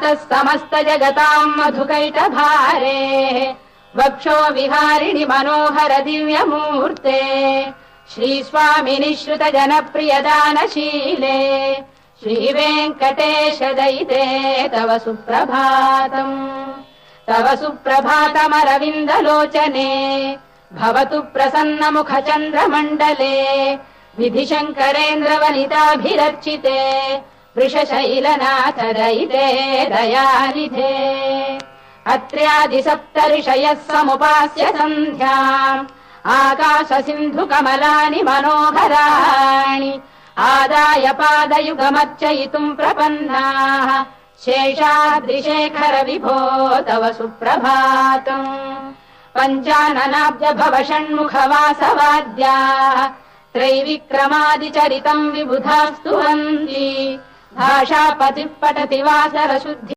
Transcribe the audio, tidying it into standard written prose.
मातः समस्त जगताम् मधुकैटभारे वक्षो विहारिणि मनोहर दिव्यमूर्ते श्रीस्वामिनि श्रुत जनप्रियदानशीले श्रीवेङ्कटेश दयिते तव सुप्रभातम् तव सुप्रभातमरविन्दलोचने भवतु प्रसन्न मुख चन्द्रमण्डले विधिशङ्करेन्द्रवनिताभिरर्चिते वृषशैलनाथ दयिते दयानिधे अत्र्यादि सप्तऋषयः समुपास्य सन्ध्याम् आकाश सिन्धु कमलानि मनोहराणि आदाय पादयुगमर्चयितुम् प्रपन्नाः शेषाद्रिशेखर विभो तव सुप्रभातम् पञ्चाननाब्ज भव षण्मुख वासवाद्याः त्रैविक्रमादिचरितम् विबुधास्तुवन्ति भाषापतिः पठति वासर शुद्धि